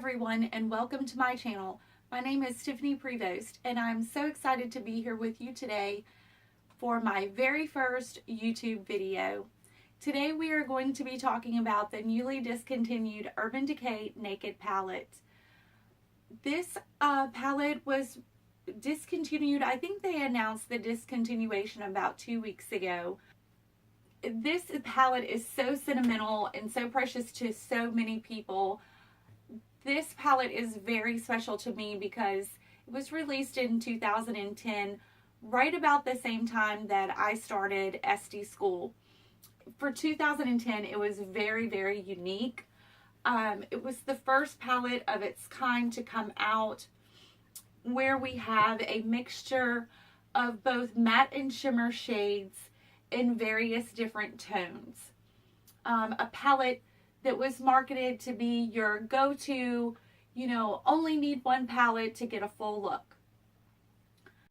everyone, and welcome to my channel. My name is Tiffany Prevost, and I'm so excited to be here with you today for my very first YouTube video. Today we are going to be talking about the newly discontinued Urban Decay Naked Palette. This palette was discontinued. I think they announced the discontinuation about 2 weeks ago. This palette is so sentimental and so precious to so many people. This palette is very special to me because it was released in 2010, right about the same time that I started SD school. For 2010, it was very, very unique. It was the first palette of its kind to come out where we have a mixture of both matte and shimmer shades in various different tones. A palette that was marketed to be your go-to, only need one palette to get a full look.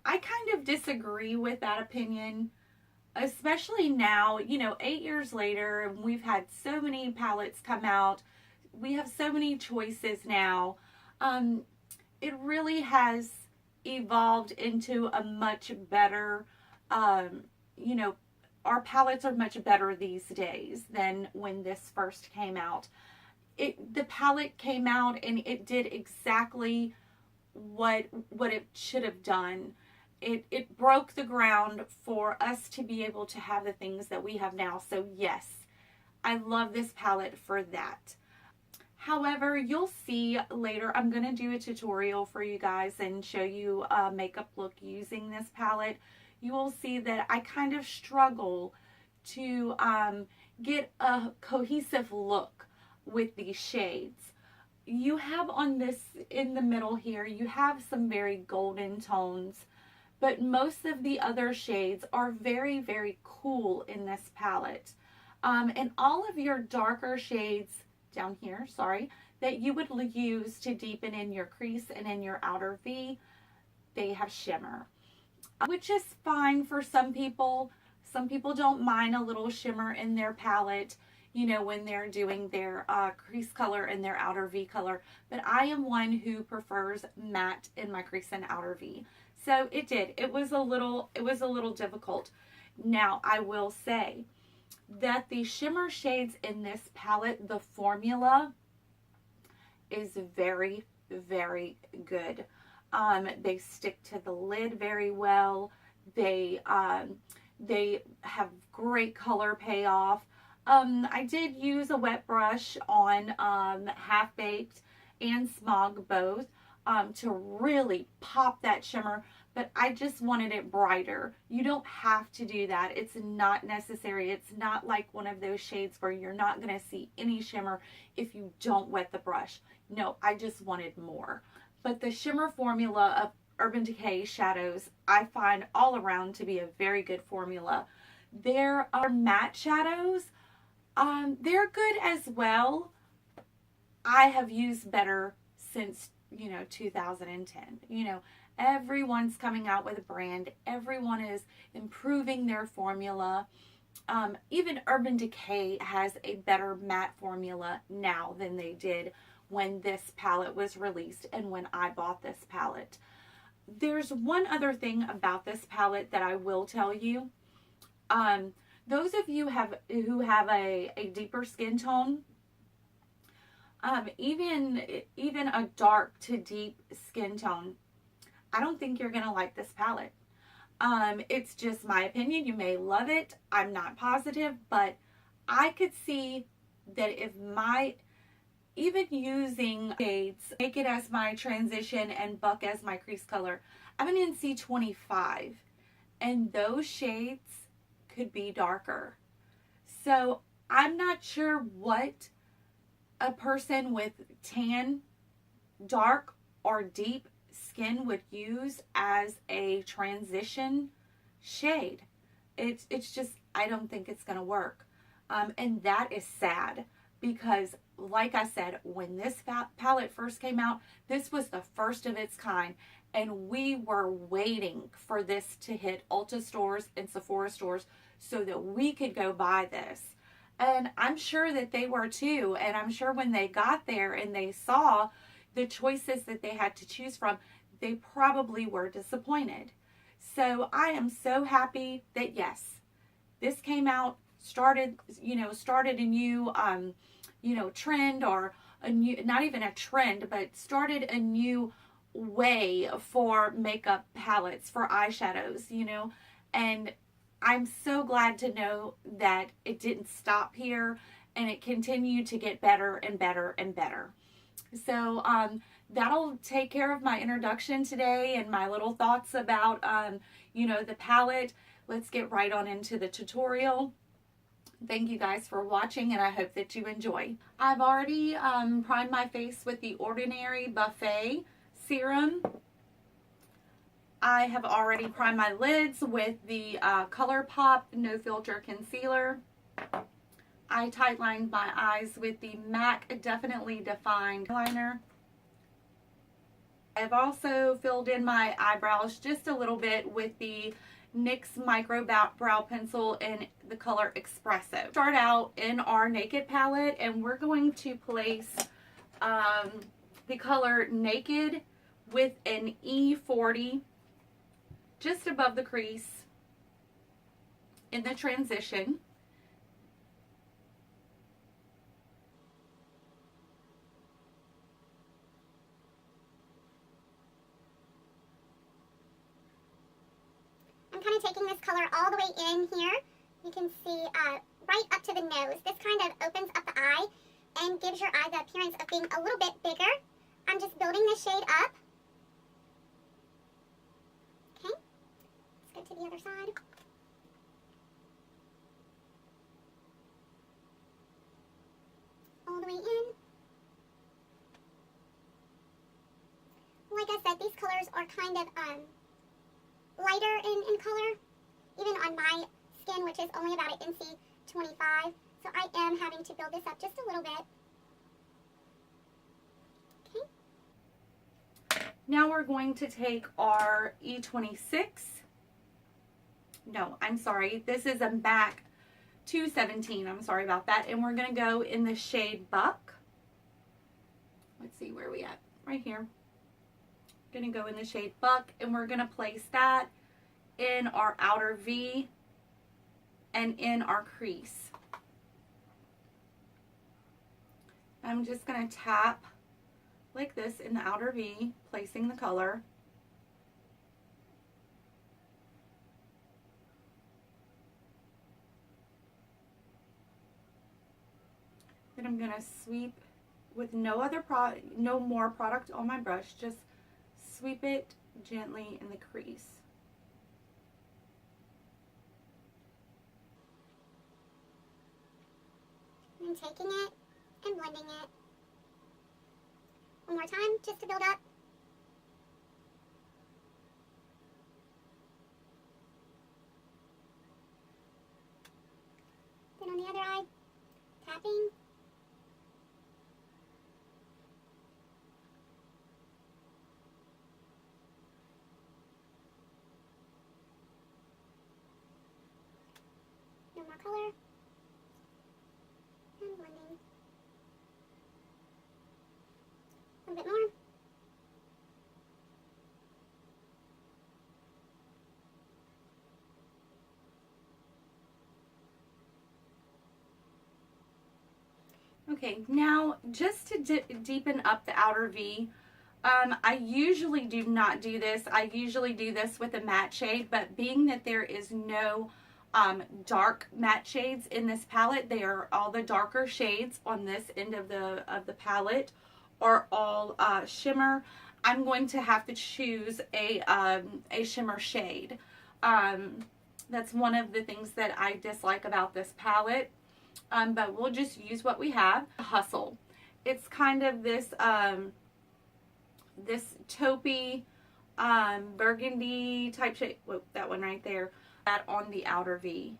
I kind of disagree with that opinion, especially now, 8 years later, and we've had so many palettes come out. We have so many choices now. It really has evolved into a much better, our palettes are much better these days than when this first came out. The palette came out and it did exactly what it should have done. It broke the ground for us to be able to have the things that we have now. So yes, I love this palette for that. However, you'll see later, I'm going to do a tutorial for you guys and show you a makeup look using this palette. You will see that I kind of struggle to get a cohesive look with these shades. You have on this, in the middle here, you have some very golden tones, but most of the other shades are very, very cool in this palette. And all of your darker shades down here, that you would use to deepen in your crease and in your outer V, they have shimmer, which is fine for some people. Some people don't mind a little shimmer in their palette, when they're doing their crease color and their outer V color. But I am one who prefers matte in my crease and outer V. So it was a little difficult. Now, I will say that the shimmer shades in this palette, the formula is very, very good. They stick to the lid very well. They have great color payoff. I did use a wet brush on Half Baked and Smog both to really pop that shimmer, but I just wanted it brighter. You don't have to do that. It's not necessary. It's not like one of those shades where you're not going to see any shimmer if you don't wet the brush. No, I just wanted more. But the shimmer formula of Urban Decay shadows, I find all around to be a very good formula. There are matte shadows. They're good as well. I have used better since, 2010. Everyone's coming out with a brand. Everyone is improving their formula. Even Urban Decay has a better matte formula now than they did when this palette was released and when I bought this palette. There's one other thing about this palette that I will tell you. Those of you who have a deeper skin tone, even a dark to deep skin tone, I don't think you're going to like this palette. It's just my opinion. You may love it. I'm not positive, but I could see that if even using shades, Naked as my transition and Buck as my crease color, I'm an NC25, and those shades could be darker. So I'm not sure what a person with tan, dark, or deep skin would use as a transition shade. It's just, I don't think it's going to work. And that is sad because, like I said, when this palette first came out, this was the first of its kind, and we were waiting for this to hit Ulta stores and Sephora stores so that we could go buy this. And I'm sure that they were too. And I'm sure when they got there and they saw, the choices that they had to choose from, they probably were disappointed. So I am so happy that yes, this came out, started a new, trend, or a new, not even a trend, but started a new way for makeup palettes, for eyeshadows, and I'm so glad to know that it didn't stop here and it continued to get better and better and better. So that'll take care of my introduction today and my little thoughts about, the palette. Let's get right on into the tutorial. Thank you guys for watching, and I hope that you enjoy. I've already primed my face with the Ordinary Buffet Serum. I have already primed my lids with the ColourPop No Filter Concealer. I tightlined my eyes with the MAC Definitely Defined liner. I've also filled in my eyebrows just a little bit with the NYX Micro Brow Pencil in the color Espresso. Start out in our Naked palette, and we're going to place the color Naked with an E40 just above the crease in the transition. I'm kind of taking this color all the way in here. You can see right up to the nose. This kind of opens up the eye and gives your eye the appearance of being a little bit bigger. I'm just building this shade up. Okay, let's go to the other side. All the way in. Like I said, these colors are kind of lighter in color, even on my skin, which is only about an NC 25. So I am having to build this up just a little bit. Okay. Now we're going to take our E26. No, I'm sorry. This is a MAC 217. I'm sorry about that. And we're going to go in the shade Buck. Let's see, where are we at? Right here. Going to go in the shade Buck, and we're going to place that in our outer V and in our crease. I'm just going to tap like this in the outer V, placing the color. Then I'm going to sweep with no more product on my brush, just sweep it gently in the crease. And taking it and blending it. One more time, just to build up. Then on the other eye, tapping. No more color. And blending. A little bit more. Okay, now just to deepen up the outer V, I usually do not do this. I usually do this with a matte shade, but being that there is no dark matte shades in this palette, they are all the darker shades on this end of the palette are all shimmer. I'm going to have to choose a shimmer shade. That's one of the things that I dislike about this palette. But we'll just use what we have. Hustle. It's kind of this this taupey burgundy type shade. Whoa, that one right there. That on the outer V.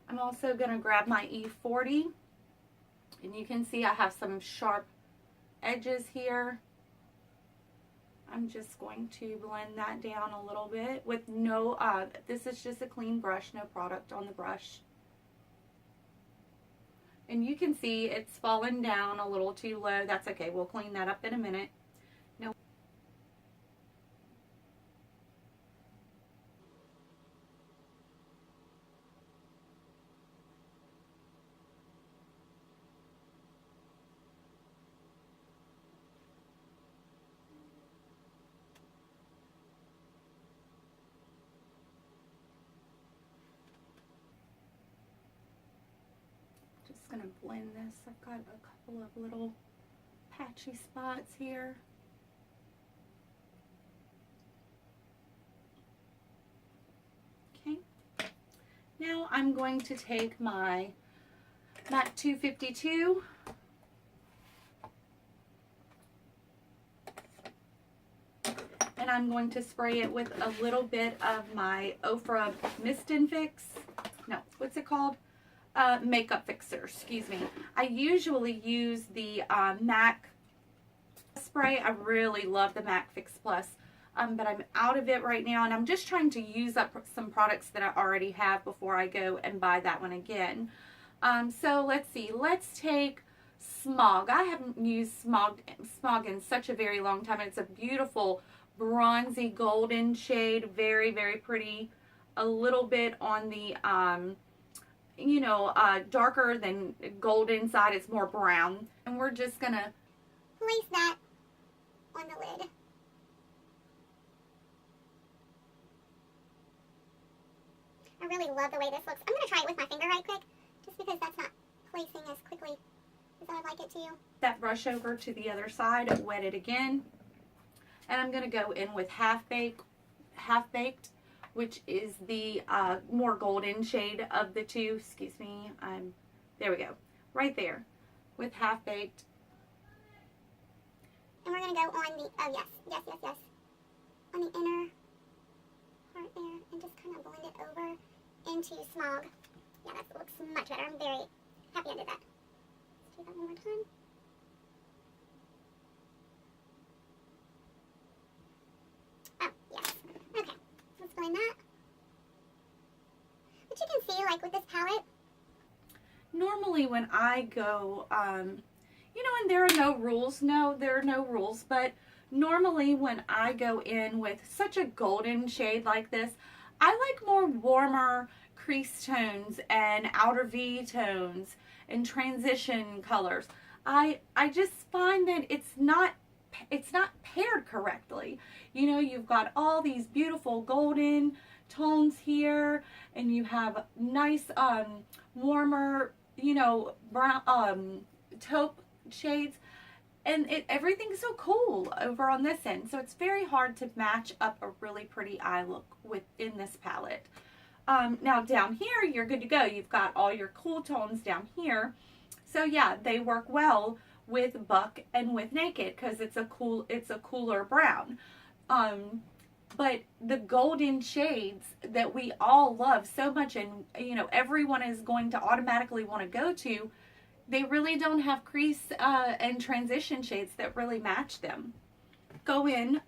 I'm also going to grab my E40. And you can see I have some sharp edges here. I'm just going to blend that down a little bit with no, this is just a clean brush, no product on the brush. And you can see it's fallen down a little too low. That's okay. We'll clean that up in a minute. No. Just gonna blend this. I've got a couple of little patchy spots here. Okay. Now I'm going to take my MAC 252 and I'm going to spray it with a little bit of my Ofra Mist and Fix. No, what's it called? Makeup fixer, excuse me. I usually use the MAC spray. I really love the MAC Fix Plus, but I'm out of it right now, and I'm just trying to use up some products that I already have before I go and buy that one again. So let's see. Let's take Smog. I haven't used Smog in such a very long time. It's a beautiful bronzy golden shade, very, very pretty. A little bit on the you know, darker than golden side. It's more brown. And we're just gonna place that on the lid. I really love the way this looks. I'm gonna try it with my finger right quick, just because that's not placing as quickly as I would like it to. That brush over to the other side, wet it again. And I'm gonna go in with Half Baked, which is the more golden shade of the two. Excuse me. There we go. Right there with Half Baked. And we're going to go on the, oh yes, on the inner part there and just kind of blend it over into Smog. Yeah, that looks much better. I'm very happy I did that. Let's do that one more time. Oh, yes. Okay. Let's blend that. But you can see, like, with this palette, normally when I go, you know, and there are no rules. No, there are no rules. But normally when I go in with such a golden shade like this, I like more warmer crease tones and outer V tones and transition colors. I just find that it's not paired correctly. You know, you've got all these beautiful golden tones here, and you have nice warmer, you know, brown taupe shades, and everything's so cool over on this end. So it's very hard to match up a really pretty eye look within this palette. Now down here, you're good to go. You've got all your cool tones down here. So yeah, they work well with Buck and with Naked because it's a cooler brown. But the golden shades that we all love so much, and you know everyone is going to automatically want to go to, they really don't have crease and transition shades that really match them. Go in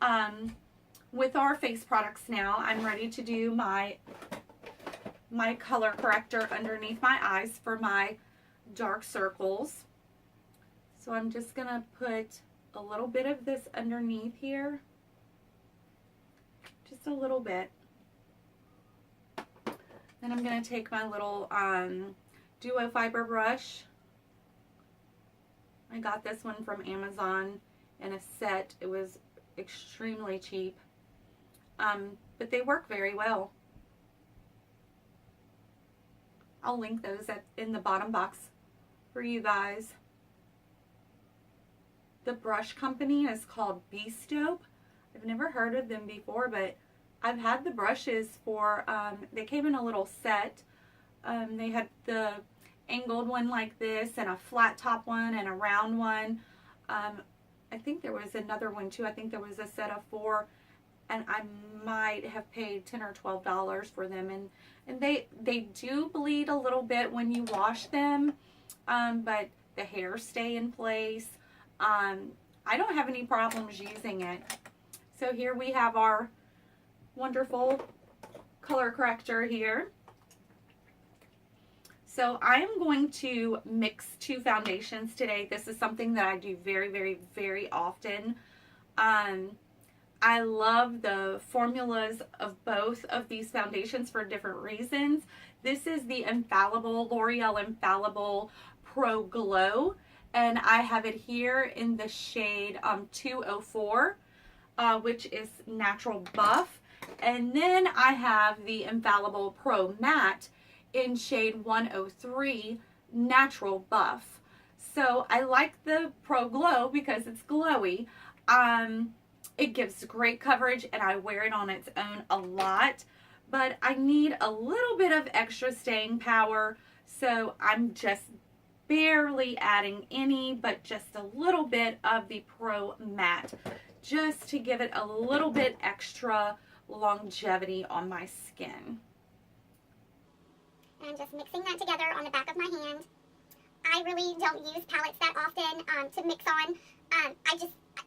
with our face products now. I'm ready to do my color corrector underneath my eyes for my dark circles. So I'm just going to put a little bit of this underneath here. Just a little bit. Then I'm going to take my little duo fiber brush. I got this one from Amazon in a set. It was extremely cheap. But they work very well. I'll link those in the bottom box for you guys. The brush company is called Beastope. I've never heard of them before, but I've had the brushes for, they came in a little set. They had the angled one like this, and a flat top one, and a round one. I think there was another one too. I think there was a set of 4, and I might have paid $10 or $12 for them. And they do bleed a little bit when you wash them, but the hairs stay in place. I don't have any problems using it. So here we have our wonderful color corrector here. So I am going to mix two foundations today. This is something that I do very, very, very often. I love the formulas of both of these foundations for different reasons. This is the L'Oreal Infallible Pro Glow, and I have it here in the shade 204, which is Natural Buff. And then I have the Infallible Pro Matte in shade 103, Natural Buff. So I like the Pro Glow because it's glowy. It gives great coverage and I wear it on its own a lot, but I need a little bit of extra staying power, so I'm just barely adding any, but just a little bit of the Pro Matte, just to give it a little bit extra longevity on my skin. And I'm just mixing that together on the back of my hand. I really don't use palettes that often to mix on.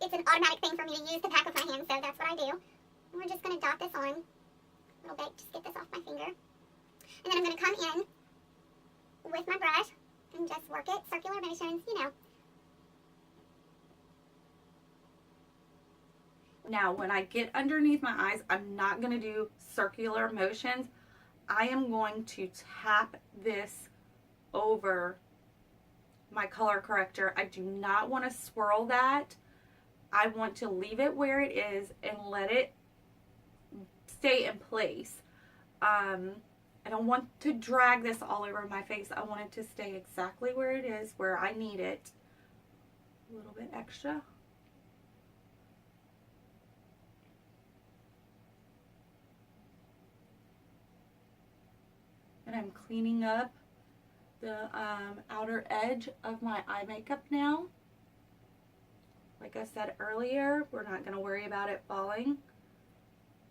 It's an automatic thing for me to use the back of my hand, so that's what I do. And we're just going to dot this on a little bit, just get this off my finger. And then I'm going to come in with my brush and just work it, circular motions, you know. Now, when I get underneath my eyes, I'm not going to do circular motions. I am going to tap this over my color corrector. I do not want to swirl that. I want to leave it where it is and let it stay in place. I don't want to drag this all over my face. I want it to stay exactly where it is, where I need it. A little bit extra. And I'm cleaning up the outer edge of my eye makeup now. Like I said earlier, we're not going to worry about it falling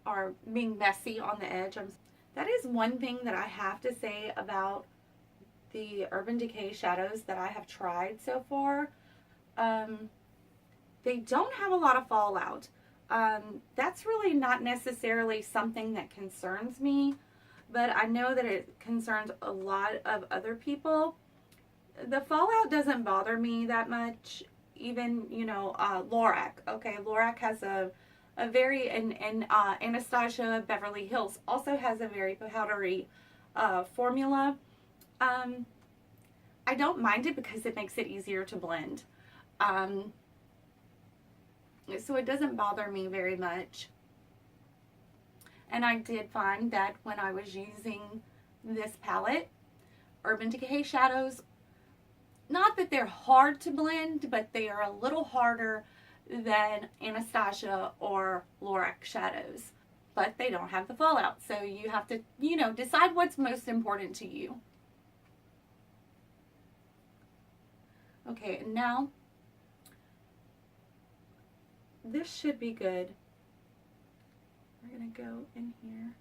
or being messy on the edge. That is one thing that I have to say about the Urban Decay shadows that I have tried so far. They don't have a lot of fallout. That's really not necessarily something that concerns me, but I know that it concerns a lot of other people. The fallout doesn't bother me that much. Even, you know, Lorac. Okay, Lorac has a very, and Anastasia Beverly Hills also has a very powdery formula. I don't mind it because it makes it easier to blend. So it doesn't bother me very much. And I did find that when I was using this palette, Urban Decay shadows, not that they're hard to blend, but they are a little harder than Anastasia or Lorac shadows. But they don't have the fallout, so you have to, you know, decide what's most important to you. Okay, and now this should be good. We're going to go in here.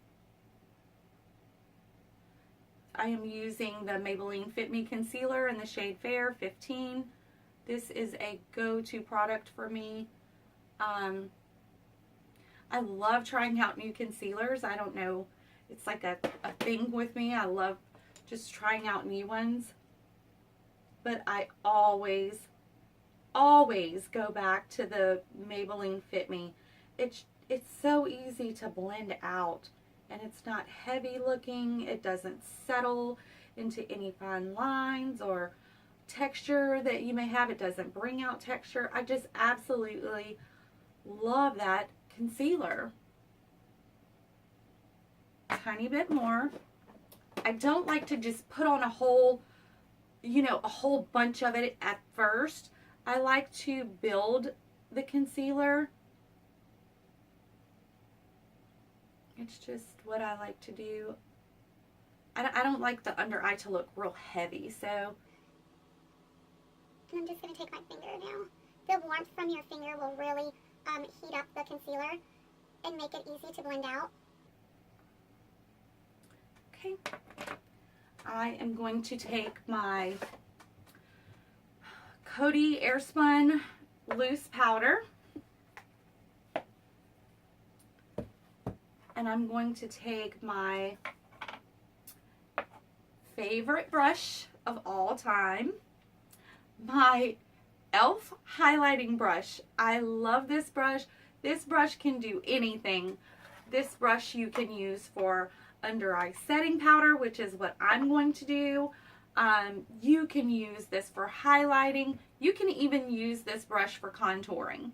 I am using the Maybelline Fit Me Concealer in the shade Fair 15. This is a go-to product for me. I love trying out new concealers. I don't know, it's like a thing with me. I love just trying out new ones. But I always go back to the Maybelline Fit Me. It's so easy to blend out. And it's not heavy looking. It doesn't settle into any fine lines or texture that you may have. It doesn't bring out texture. I just absolutely love that concealer. A tiny bit more. I don't like to just put on a whole, you know, a whole bunch of it at first. I like to build the concealer. It's just what I like to do. I don't like the under eye to look real heavy, so. And I'm just going to take my finger now. The warmth from your finger will really heat up the concealer and make it easy to blend out. Okay. I am going to take my Coty Airspun loose powder. And I'm going to take my favorite brush of all time, my e.l.f. highlighting brush. I love this brush. This brush can do anything. This brush you can use for under eye setting powder, which is what I'm going to do. You can use this for highlighting. You can even use this brush for contouring.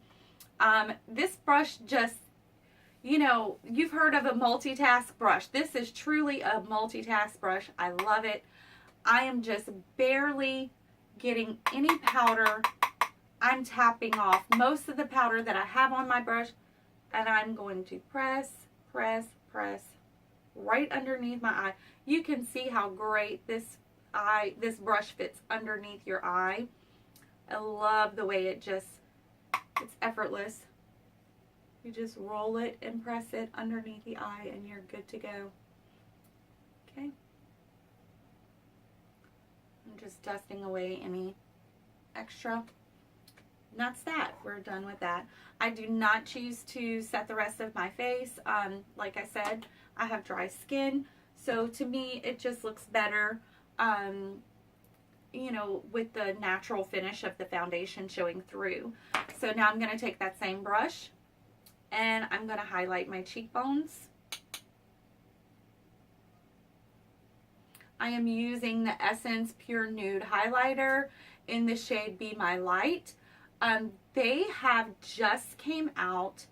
This brush just, you know, you've heard of a multitask brush. This is truly a multitask brush. I love it. I am just barely getting any powder. I'm tapping off most of the powder that I have on my brush, and I'm going to press, press, press right underneath my eye. You can see how great this brush fits underneath your eye. I love the way it's effortless. You just roll it and press it underneath the eye and you're good to go. Okay. I'm just dusting away any extra. And that's that. We're done with that. I do not choose to set the rest of my face. Like I said, I have dry skin. So to me, it just looks better, you know, with the natural finish of the foundation showing through. So now I'm going to take that same brush and I'm going to highlight my cheekbones. I am using the Essence Pure Nude highlighter in the shade Be My Light. They have just came out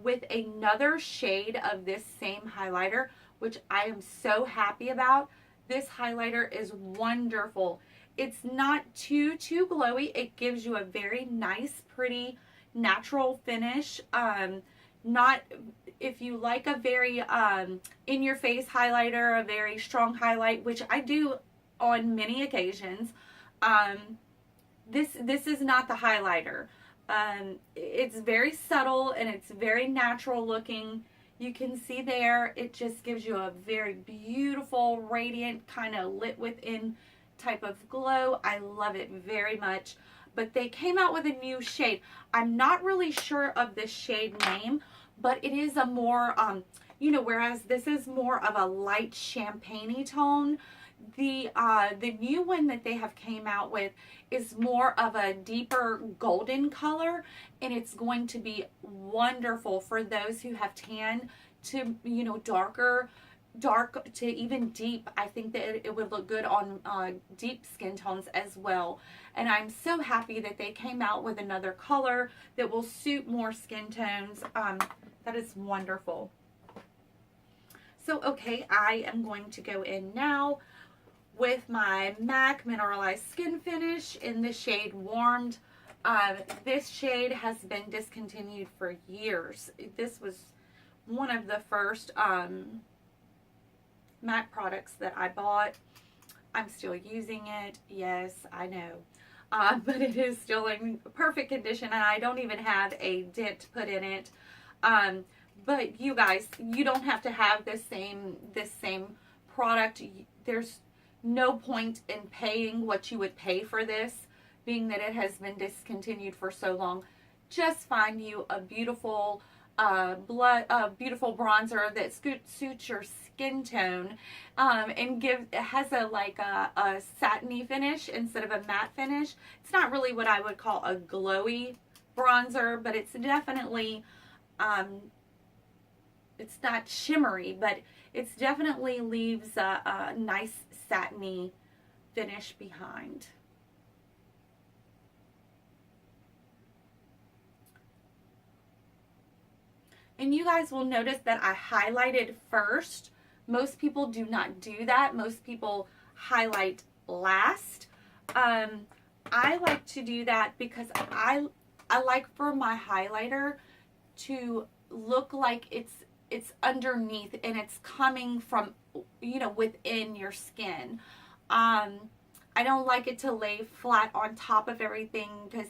with another shade of this same highlighter, which I am so happy about. This highlighter is wonderful. It's not too glowy. It gives you a very nice, pretty, natural finish. Not if you like a very in-your-face highlighter, a very strong highlight, which I do on many occasions. This is not the highlighter. It's very subtle and it's very natural looking. You can see there, it just gives you a very beautiful, radiant, kind of lit within type of glow. I love it very much. But they came out with a new shade. I'm not really sure of the shade name, but it is a more, you know, whereas this is more of a light champagne-y tone, the new one that they have came out with is more of a deeper golden color, and it's going to be wonderful for those who have tan to, you know, dark to even deep. I think that it would look good on deep skin tones as well. And I'm so happy that they came out with another color that will suit more skin tones. That is wonderful. So, okay, I am going to go in now with my MAC Mineralized Skin Finish in the shade Warmed. This shade has been discontinued for years. This was one of the first MAC products that I bought. I'm still using it. Yes, I know. But it is still in perfect condition, and I don't even have a dent put in it. But you guys, you don't have to have this same product. There's no point in paying what you would pay for this, being that it has been discontinued for so long. Just find you a beautiful beautiful bronzer that suits your skin tone, and it has a satiny finish instead of a matte finish. It's not really what I would call a glowy bronzer, but it's definitely it's not shimmery, but it's definitely leaves a nice satiny finish behind. And you guys will notice that I highlighted first. Most people do not do that. Most people highlight last. I like to do that because I like for my highlighter to look like it's underneath and it's coming from, you know, within your skin. I don't like it to lay flat on top of everything because,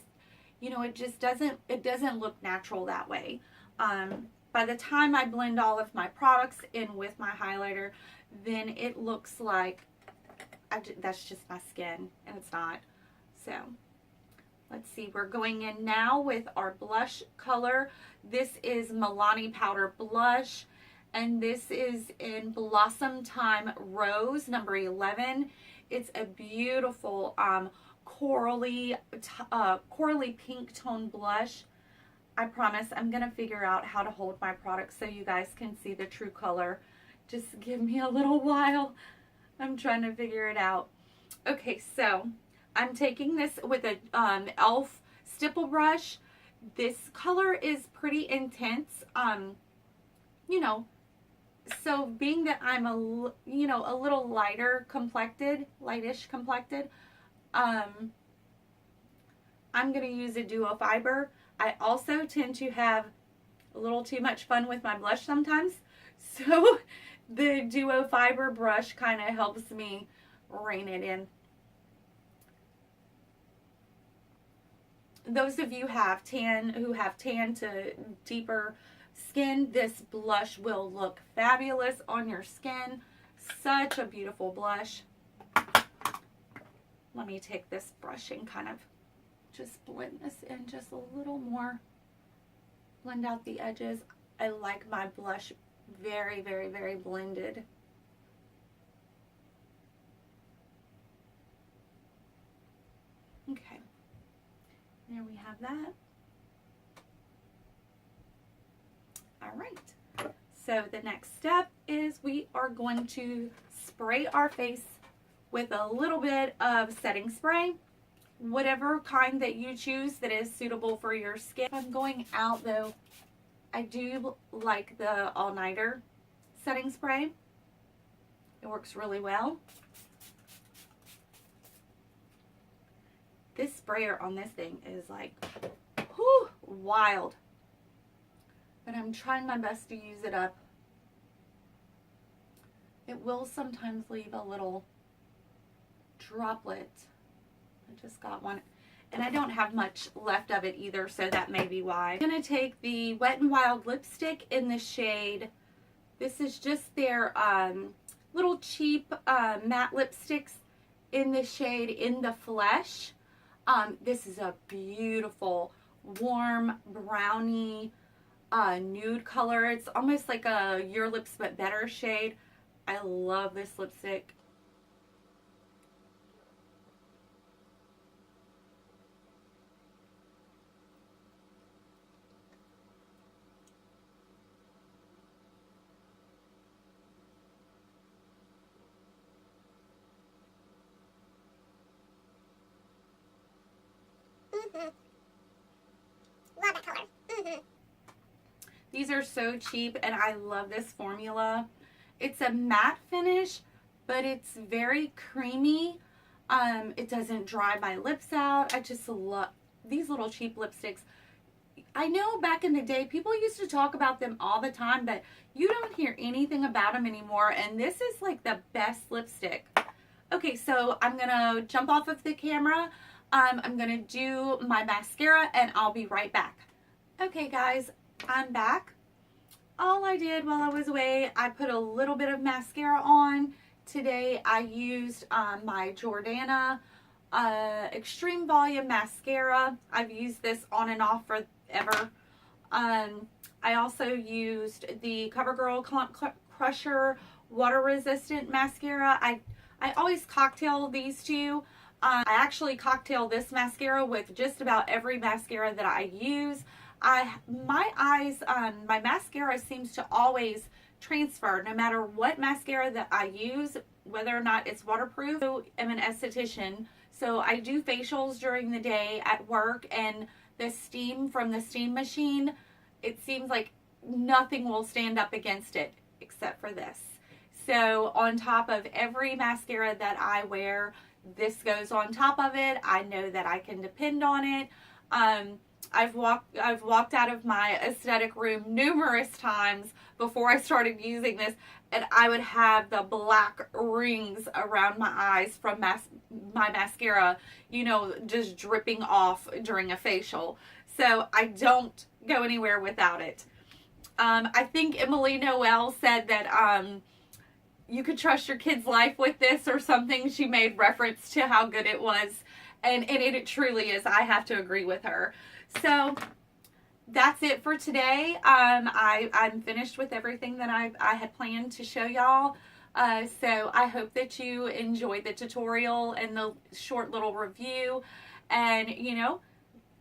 you know, it just doesn't look natural that way. By the time I blend all of my products in with my highlighter, then it looks like that's just my skin, and it's not. So let's see, we're going in now with our blush color. This is Milani Powder Blush, And this is in Blossomtime Rose, number 11. It's a beautiful corally pink tone blush. I promise I'm going to figure out how to hold my product so you guys can see the true color. Just give me a little while. I'm trying to figure it out. Okay, so I'm taking this with a e.l.f. stipple brush. This color is pretty intense. You know, so being that I'm a little lighter complected, lightish complected, I'm going to use a duo fiber. I also tend to have a little too much fun with my blush sometimes. So the duo fiber brush kind of helps me rein it in. Those of you who have tan to deeper skin, this blush will look fabulous on your skin. Such a beautiful blush. Let me take this brush and kind of just blend this in just a little more. Blend out the edges. I like my blush very, very, very blended. Okay. There we have that. All right. So the next step is we are going to spray our face with a little bit of setting spray. Whatever kind that you choose that is suitable for your skin. If I'm going out though, I do like the all-nighter setting spray. It works really well. This sprayer on this thing is like, whew, wild. But I'm trying my best to use it up. It will sometimes leave a little droplet. I just got one. And I don't have much left of it either, so that may be why. I'm going to take the Wet n Wild lipstick in the shade. This is just their little cheap matte lipsticks in the shade In the Flesh. This is a beautiful, warm, brownie, nude color. It's almost like a Your Lips But Better shade. I love this lipstick. Love that color. These are so cheap and I love this formula. It's a matte finish, but it's very creamy. It doesn't dry my lips out. I just love these little cheap lipsticks. I know back in the day, people used to talk about them all the time, but you don't hear anything about them anymore. And this is like the best lipstick. Okay, so I'm gonna jump off of the camera. I'm gonna do my mascara and I'll be right back. Okay guys, I'm back. All I did while I was away, I put a little bit of mascara on. Today I used my Jordana Extreme Volume Mascara. I've used this on and off forever. I also used the CoverGirl Clump Crusher Water Resistant Mascara. I always cocktail these two. I actually cocktail this mascara with just about every mascara that I use. My mascara seems to always transfer no matter what mascara that I use, whether or not it's waterproof. I am an esthetician, so I do facials during the day at work, and the steam from the steam machine, it seems like nothing will stand up against it except for this. So on top of every mascara that I wear, this goes on top of it. I know that I can depend on it. I've walked out of my aesthetic room numerous times before I started using this, and I would have the black rings around my eyes from my mascara, you know, just dripping off during a facial. So I don't go anywhere without it. I think Emily Noel said that you could trust your kid's life with this or something. She made reference to how good it was. And it truly is. I have to agree with her. So that's it for today. I'm finished with everything that I had planned to show y'all. So I hope that you enjoyed the tutorial and the short little review. And, you know,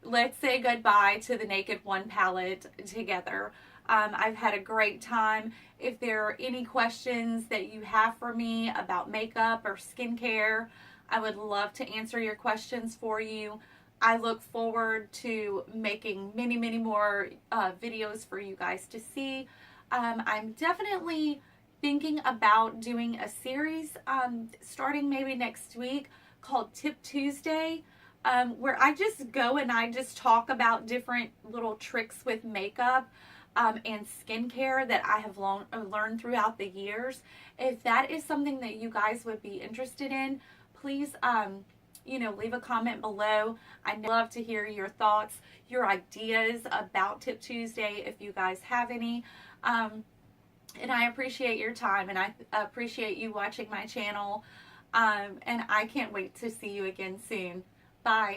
let's say goodbye to the Naked One palette together. I've had a great time. If there are any questions that you have for me about makeup or skincare, I would love to answer your questions for you. I look forward to making many, many more videos for you guys to see. I'm definitely thinking about doing a series starting maybe next week called Tip Tuesday, where I just go and I just talk about different little tricks with makeup and skincare that I have learned throughout the years. If that is something that you guys would be interested in, please, you know, leave a comment below. I'd love to hear your thoughts, your ideas about Tip Tuesday, if you guys have any. And I appreciate your time, and I appreciate you watching my channel. And I can't wait to see you again soon. Bye.